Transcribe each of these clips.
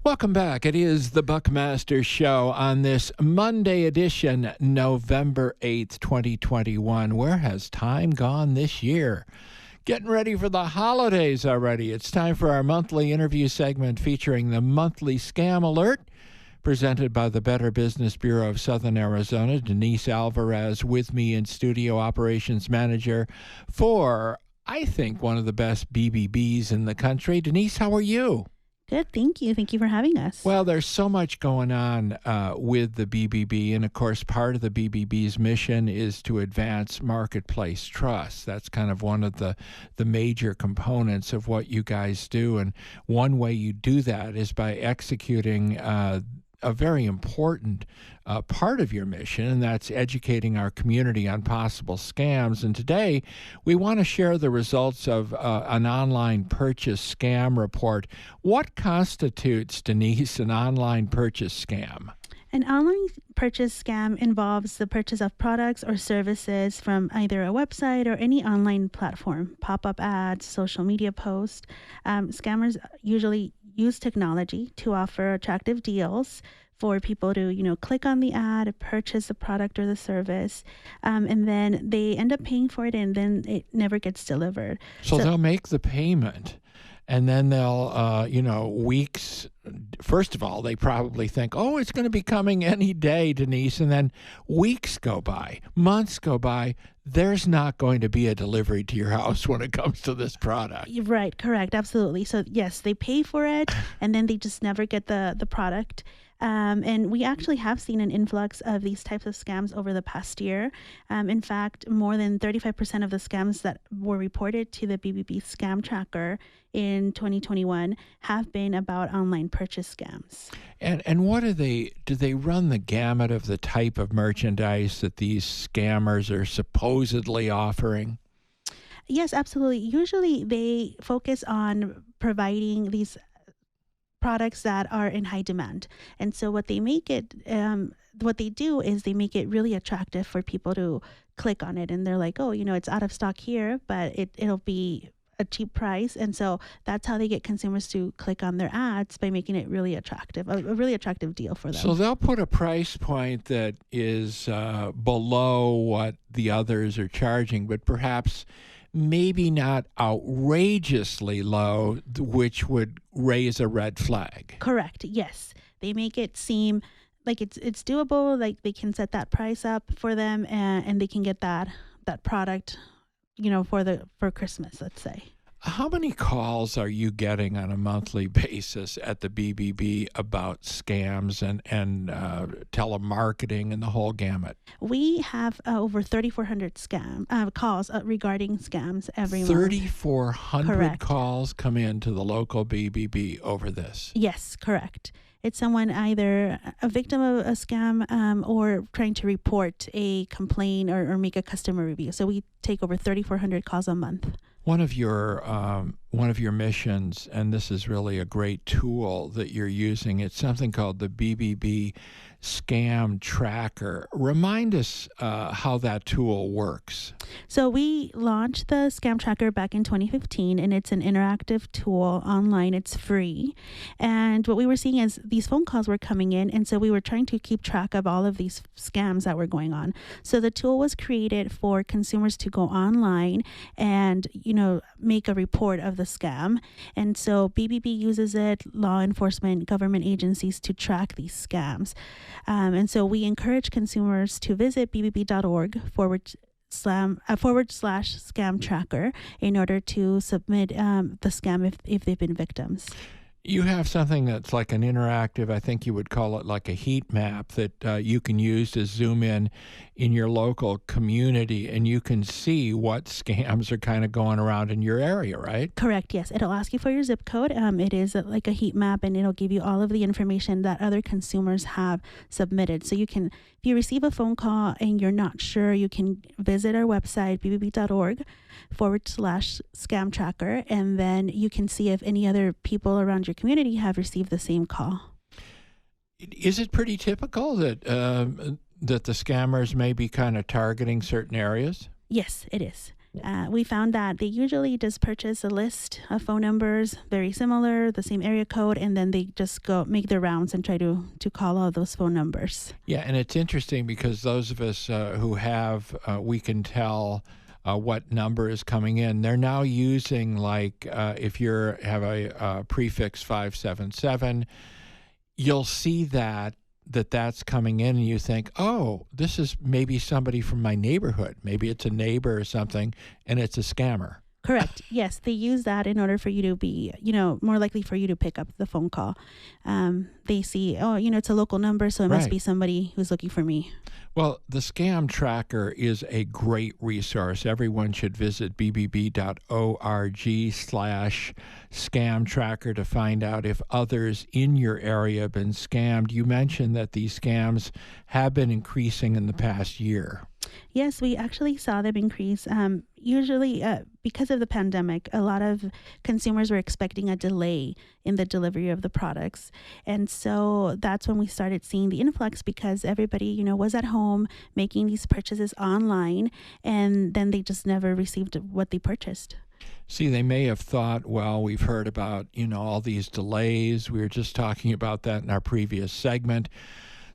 Welcome back. It is the Buckmaster Show on this Monday edition, November 8th, 2021. Where has time gone this year? Getting ready for the holidays already. It's time for our monthly interview segment featuring the monthly scam alert, presented by the Better Business Bureau of Southern Arizona. Denise Alvarez with me in studio, operations manager for, I think, one of the best BBBs in the country. Denise, how are you? Good, thank you. Thank you for having us. Well, there's so much going on with the BBB, and of course, part of the BBB's mission is to advance marketplace trust. That's kind of one of the major components of what you guys do, and one way you do that is by executing a very important part of your mission, and that's educating our community on possible scams. And today, we want to share the results of an online purchase scam report. What constitutes, Denise, an online purchase scam? An online purchase scam involves the purchase of products or services from either a website or any online platform, pop-up ads, social media posts. Scammers usually use technology to offer attractive deals for people to, click on the ad, purchase the product or the service, and then they end up paying for it, and then it never gets delivered. So they'll make the payment, and then they'll, weeks. First of all, they probably think, oh, it's going to be coming any day, Denise. And then weeks go by, months go by. There's not going to be a delivery to your house when it comes to this product. Right, correct, absolutely. So yes, they pay for it, and then they just never get the product. And we actually have seen an influx of these types of scams over the past year. In fact, more than 35% of the scams that were reported to the Bbb Scam Tracker in 2021 have been about online purchase scams. And what do they run the gamut of the type of merchandise that these scammers are supposedly offering? Yes, absolutely. Usually they focus on providing these products that are in high demand. And so what they do is they make it really attractive for people to click on it. And they're like, oh, it's out of stock here, but it'll be a cheap price. And so that's how they get consumers to click on their ads, by making it really attractive, a really attractive deal for them. So they'll put a price point that is below what the others are charging, but perhaps maybe not outrageously low, which would raise a red flag. Correct. Yes. They make it seem like it's doable, like they can set that price up for them, and they can get that product, for Christmas, let's say. How many calls are you getting on a monthly basis at the BBB about scams and telemarketing and the whole gamut? We have over 3,400 calls regarding scams every month. 3,400 calls come into the local BBB over this? Yes, correct. It's someone either a victim of a scam or trying to report a complaint or make a customer review. So we take over 3,400 calls a month. One of your missions, and this is really a great tool that you're using, it's something called the Bbb Scam Tracker. Remind us how that tool works. So we launched the Scam Tracker back in 2015, and it's an interactive tool online. It's free. And what we were seeing is these phone calls were coming in, and so we were trying to keep track of all of these scams that were going on. So the tool was created for consumers to go online and, make a report of the scam. And so BBB uses it, law enforcement, government agencies, to track these scams. And so we encourage consumers to visit bbb.org /scam tracker in order to submit the scam if they've been victims. You have something that's like an interactive, I think you would call it like a heat map, that you can use to zoom in your local community, and you can see what scams are kind of going around in your area, right? Correct, yes. It'll ask you for your zip code. It is like a heat map, and it'll give you all of the information that other consumers have submitted. So you can, if you receive a phone call and you're not sure, you can visit our website, bbb.org /scam tracker, and then you can see if any other people around your community have received the same call. Is it pretty typical that the scammers may be kind of targeting certain areas? Yes, it is. We found that they usually just purchase a list of phone numbers, very similar, the same area code, and then they just go make their rounds and try to call all those phone numbers. Yeah, and it's interesting because those of us who have, we can tell what number is coming in. They're now using, like, if you have a prefix 577, you'll see that's coming in, and you think, oh, this is maybe somebody from my neighborhood. Maybe it's a neighbor or something, and it's a scammer. Correct. Yes, they use that in order for you to be, more likely for you to pick up the phone call. They see, oh, it's a local number, so it must be somebody who's looking for me. Well, the Scam Tracker is a great resource. Everyone should visit bbb.org/scam tracker to find out if others in your area have been scammed. You mentioned that these scams have been increasing in the past year. Yes, we actually saw them increase. Usually, because of the pandemic, a lot of consumers were expecting a delay in the delivery of the products. And so that's when we started seeing the influx, because everybody, was at home making these purchases online, and then they just never received what they purchased. See, they may have thought, well, we've heard about, all these delays. We were just talking about that in our previous segment.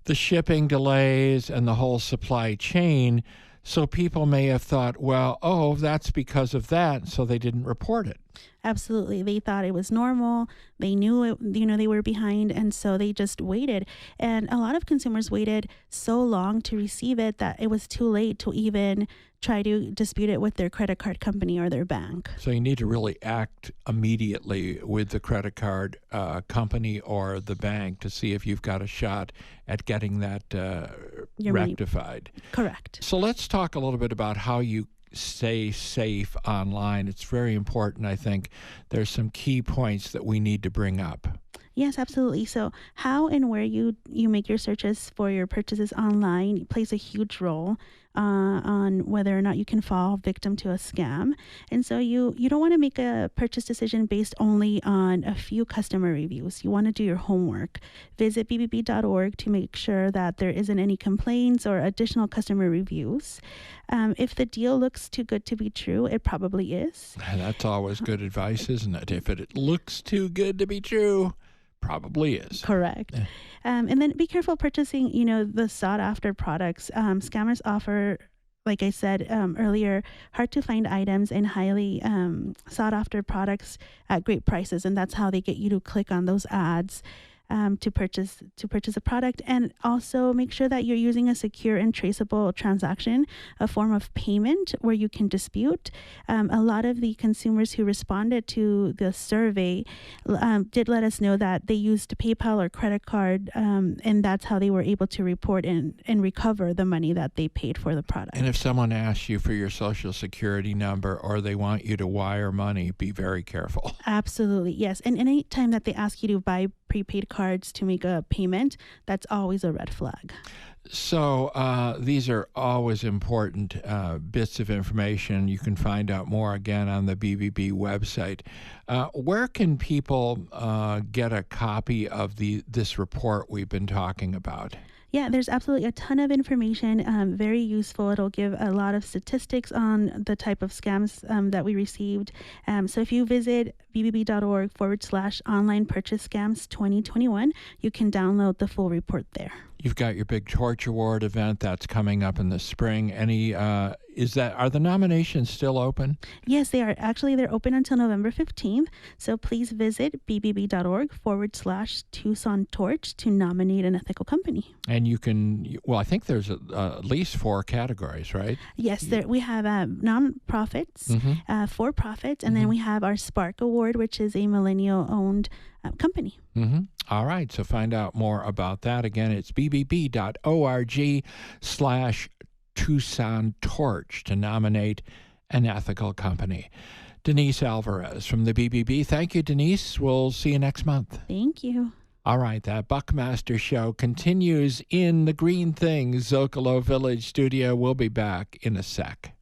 The shipping delays and the whole supply chain. So people may have thought, well, oh, that's because of that, so they didn't report it. Absolutely. They thought it was normal. They knew it, they were behind, and so they just waited. And a lot of consumers waited so long to receive it that it was too late to even try to dispute it with their credit card company or their bank. So you need to really act immediately with the credit card company or the bank to see if you've got a shot at getting that rectified. Correct. So let's talk a little bit about how you stay safe online. It's very important, I think. There's some key points that we need to bring up. Yes, absolutely. So how and where you make your searches for your purchases online plays a huge role on whether or not you can fall victim to a scam. And so you don't want to make a purchase decision based only on a few customer reviews. You want to do your homework. Visit bbb.org to make sure that there isn't any complaints or additional customer reviews. If the deal looks too good to be true, it probably is. That's always good advice, isn't it? If it looks too good to be true, probably is. Correct. Yeah. And then be careful purchasing, the sought-after products. Scammers offer, like I said earlier, hard-to-find items and highly sought-after products at great prices, and that's how they get you to click on those ads to purchase a product. And also make sure that you're using a secure and traceable transaction, a form of payment where you can dispute. A lot of the consumers who responded to the survey did let us know that they used PayPal or credit card, and that's how they were able to report and recover the money that they paid for the product. And if someone asks you for your social security number or they want you to wire money, be very careful. Absolutely, yes. And any time that they ask you to buy prepaid cards to make a payment, that's always a red flag. So these are always important bits of information. You can find out more again on the BBB website. Where can people get a copy of this report we've been talking about? Yeah, there's absolutely a ton of information, very useful. It'll give a lot of statistics on the type of scams that we received. So if you visit bbb.org/online purchase scams 2021, you can download the full report there. You've got your big Torch Award event that's coming up in the spring. Are the nominations still open? Yes, they are. Actually, they're open until November 15th. So please visit bbb.org/Tucson Torch to nominate an ethical company. And you can, I think there's at least 4 categories, right? Yes, we have nonprofits, for-profits, and then we have our Spark Award, which is a millennial-owned company. Mm-hmm. All right. So find out more about that. Again, it's bbb.org/Tucson Torch to nominate an ethical company. Denise Alvarez from the BBB. Thank you, Denise. We'll see you next month. Thank you. All right. That Buckmaster show continues in the Green Things Zocalo Village studio. We'll be back in a sec.